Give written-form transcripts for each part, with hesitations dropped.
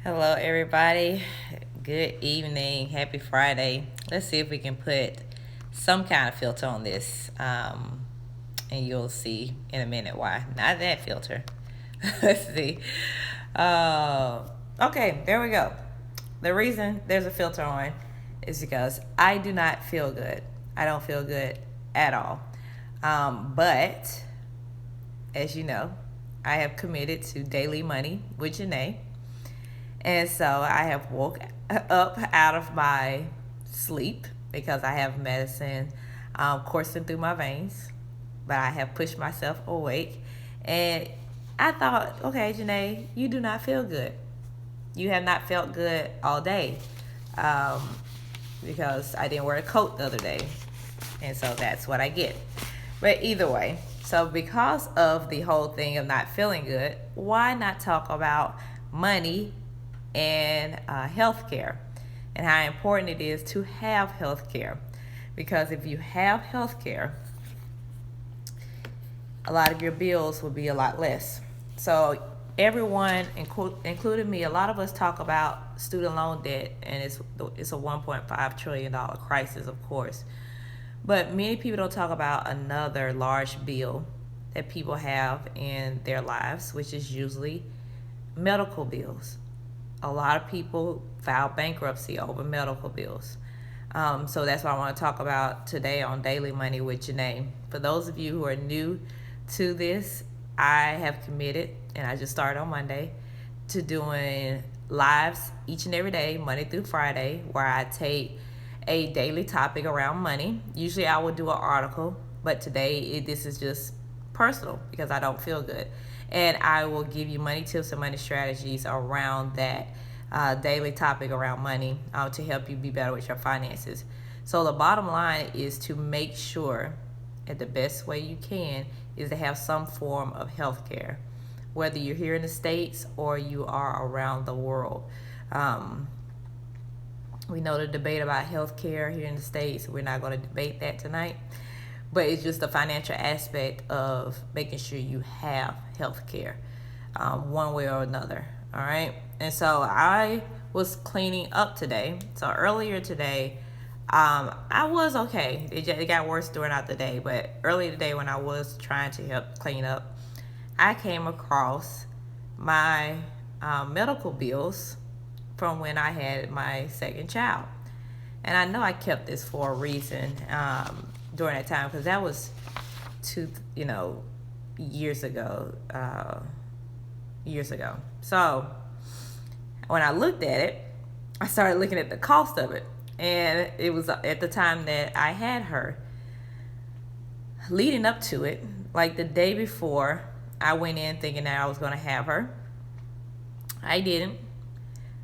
Hello, everybody. Good evening. Happy Friday. Let's see if we can put some kind of filter on this. And you'll see in a minute why. Not that filter. Let's see. Uh, okay, there we go. The reason there's a filter on is because I do not feel good. I don't feel good at all. But, as you know, I have committed to daily money with Janae. And so I have woke up out of my sleep because I have medicine coursing through my veins, but I have pushed myself awake. And I thought, okay, Janae, you do not feel good. You have not felt good all day um, because I didn't wear a coat the other day. And so that's what I get. But either way, so because of the whole thing of not feeling good, why not talk about money and health care and how important it is to have health care? Because if you have health care, a lot of your bills will be a lot less. So everyone, including me, a lot of us talk about student loan debt, and it's a $1.5 trillion crisis, of course. But many people don't talk about another large bill that people have in their lives, which is usually medical bills. A lot of people file bankruptcy over medical bills. So that's what I want to talk about today on Daily Money with Janae. For those of you who are new to this, I have committed, and I just started on Monday, to doing lives each and every day, Monday through Friday, where I take a daily topic around money. Usually I would do an article, but today this is just personal because I don't feel good. And I will give you money tips and money strategies around that daily topic around money to help you be better with your finances. So the bottom line is to make sure that the best way you can is to have some form of health care, whether you're here in the States or you are around the world. We know the debate about health care here in the States. We're not going to debate that tonight. But it's just the financial aspect of making sure you have health care one way or another. All right. And so I was cleaning up today. So earlier today, I was okay. It got worse throughout the day. But earlier today, when I was trying to help clean up, I came across my medical bills from when I had my second child. And I know I kept this for a reason during that time, because that was years ago. So when I looked at it, I started looking at the cost of it. And it was at the time that I had her. Leading up to it, like the day before, I went in thinking that I was going to have her. I didn't.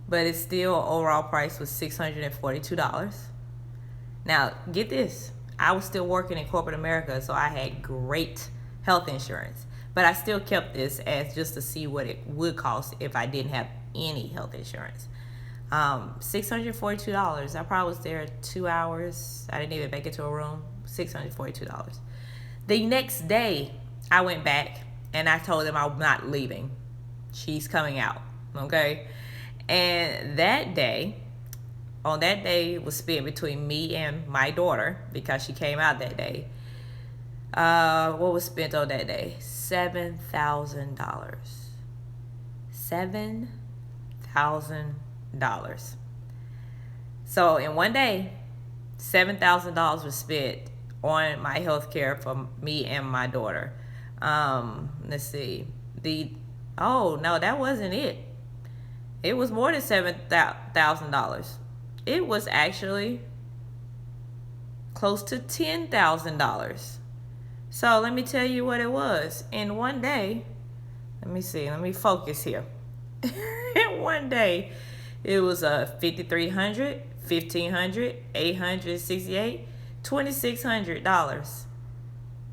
But it's still, overall price was $642. Now, get this. I was still working in corporate America, so I had great health insurance. But I still kept this as just to see what it would cost if I didn't have any health insurance. $642. I probably was there 2 hours. I didn't even make it to a room. $642. The next day, I went back and I told them I'm not leaving. She's coming out. Okay? And on that day was spent between me and my daughter, because she came out that day. What was spent on that day? $7,000. $7,000. So in one day, $7,000 was spent on my health care for me and my daughter. Let's see. Oh, no, that wasn't it. It was more than $7,000. It was actually close to $10,000. So let me tell you what it was. In one day, let me focus here. In one day, it was $5,300, $1,500, $868, $2,600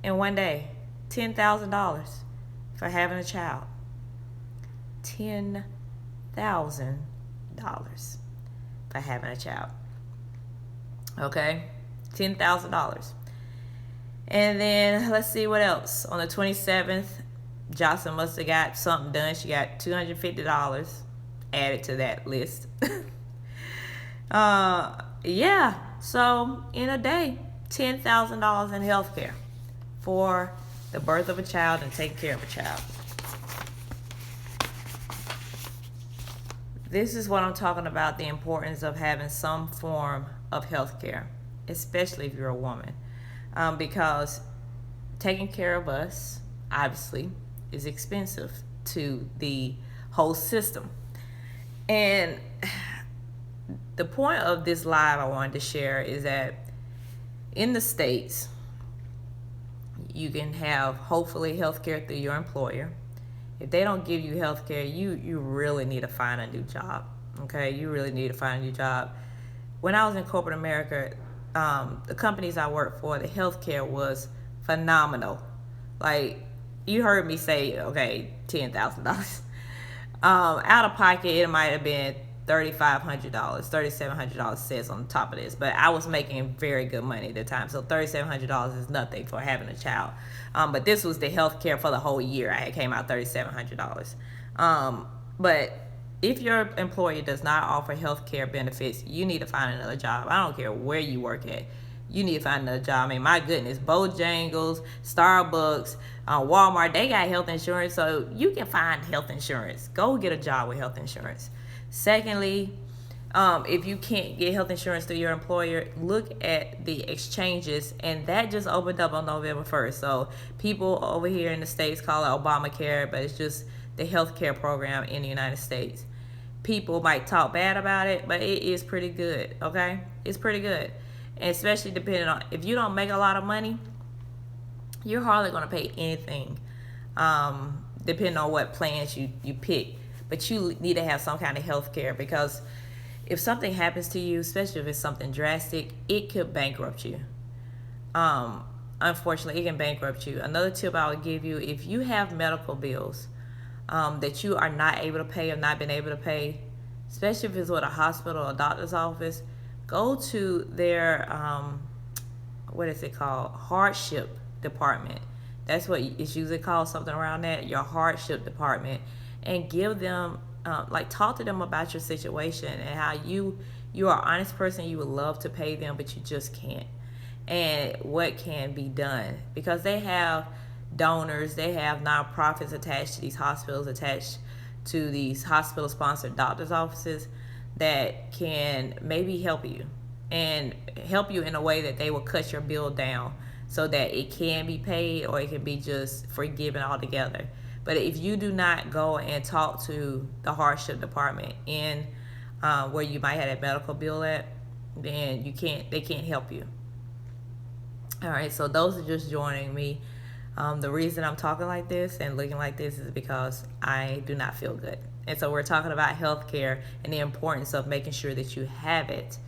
in one day. $10,000 for having a child. $10,000 for having a child. Okay? $10,000. And then let's see what else. On the 27th, Jocelyn must have got something done. She got $250. added to that list. Yeah. So in a day, $10,000 in healthcare for the birth of a child and taking care of a child. This is what I'm talking about, the importance of having some form of healthcare, especially if you're a woman, because taking care of us, obviously, is expensive to the whole system. And the point of this live I wanted to share is that in the States, you can have hopefully health care through your employer. If they don't give you health care, you really need to find a new job. Okay, you really need to find a new job. When I was in corporate America, the companies I worked for, the health care was phenomenal. Like, you heard me say, okay, $10,000. Out of pocket, it might have been $3,500, $3,700 says on the top of this, but I was making very good money at the time, so $3,700 is nothing for having a child. But this was the health care for the whole year. I came out $3,700. But if your employer does not offer health care benefits, you need to find another job. I don't care where you work at. You need to find another job. I mean, my goodness, Bojangles, Starbucks, Walmart, they got health insurance, so you can find health insurance. Go get a job with health insurance. Secondly, if you can't get health insurance through your employer, look at the exchanges, and that just opened up on November 1st. So people over here in the States call it Obamacare, but it's just the health care program in the United States. People might talk bad about it, but it is pretty good, okay? It's pretty good. And especially depending on, if you don't make a lot of money, you're hardly going to pay anything, depending on what plans you pick. But you need to have some kind of health care, because if something happens to you, especially if it's something drastic, it could bankrupt you. Unfortunately, it can bankrupt you. Another tip I would give you, if you have medical bills that you are not able to pay or not been able to pay, especially if it's with a hospital or a doctor's office, go to their, what is it called? Hardship department. That's what it's usually called, something around that, your hardship department. And give them, talk to them about your situation and how you are an honest person. You would love to pay them, but you just can't. And what can be done, because they have donors, they have nonprofits attached to these hospitals, attached to these hospital-sponsored doctors' offices that can maybe help you, and help you in a way that they will cut your bill down so that it can be paid, or it can be just forgiven altogether. But if you do not go and talk to the hardship department in where you might have that medical bill at, then they can't help you. All right, so those are just joining me. The reason I'm talking like this and looking like this is because I do not feel good. And so we're talking about healthcare and the importance of making sure that you have it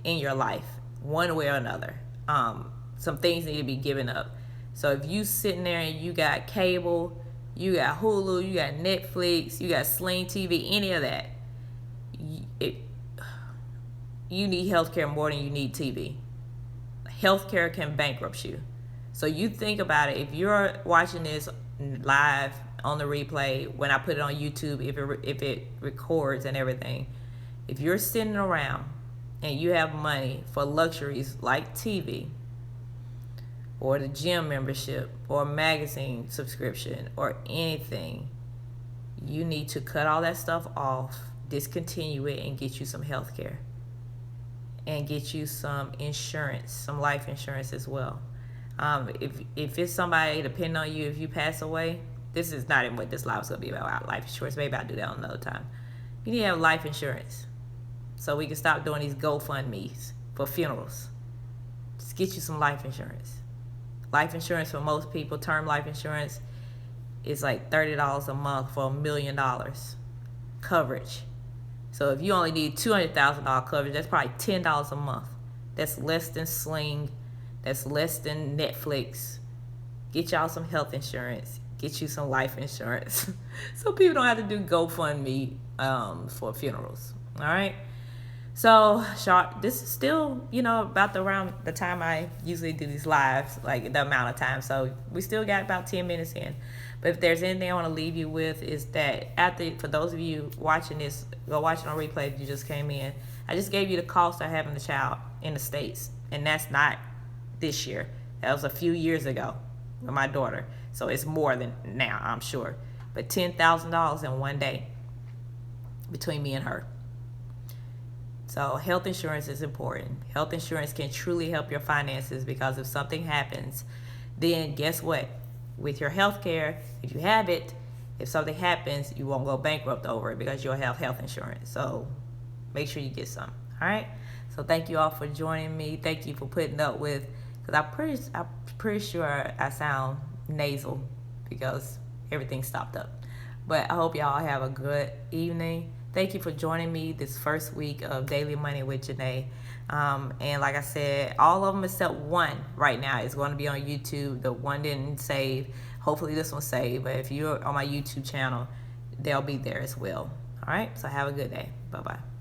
in your life, one way or another. Some things need to be given up. So if you sitting there and you got cable, you got Hulu, you got Netflix, you got Sling TV, any of that, you need healthcare more than you need TV. Healthcare can bankrupt you. So you think about it. If you're watching this live on the replay, when I put it on YouTube, if it records and everything, if you're sitting around and you have money for luxuries like TV, or the gym membership, or magazine subscription, or anything, you need to cut all that stuff off, discontinue it, and get you some health care. And get you some insurance, some life insurance as well. If it's somebody depending on you, if you pass away, this is not even what this live is going to be about, life insurance. Maybe I'll do that another time. You need to have life insurance so we can stop doing these GoFundMes for funerals. Just get you some life insurance. Life insurance for most people, term life insurance, is like $30 a month for $1 million coverage. So if you only need $200,000 coverage, that's probably $10 a month. That's less than Sling. That's less than Netflix. Get y'all some health insurance. Get you some life insurance. So people don't have to do GoFundMe for funerals. All right? So, this is still, about around the time I usually do these lives, like the amount of time. So we still got about 10 minutes in. But if there's anything I want to leave you with is that for those of you watching this, go watch it on replay if you just came in. I just gave you the cost of having a child in the States, and that's not this year. That was a few years ago with my daughter. So it's more than now, I'm sure. But $10,000 in one day between me and her. So health insurance is important. Health insurance can truly help your finances, because if something happens, then guess what? With your health care, if you have it, if something happens, you won't go bankrupt over it because you'll have health insurance. So make sure you get some. All right? So thank you all for joining me. Thank you for putting up with, because I'm pretty sure I sound nasal because everything stopped up. But I hope y'all have a good evening. Thank you for joining me this first week of Daily Money with Janae. And like I said, all of them except one right now is going to be on YouTube. The one didn't save. Hopefully this one saved. But if you're on my YouTube channel, they'll be there as well. All right? So have a good day. Bye-bye.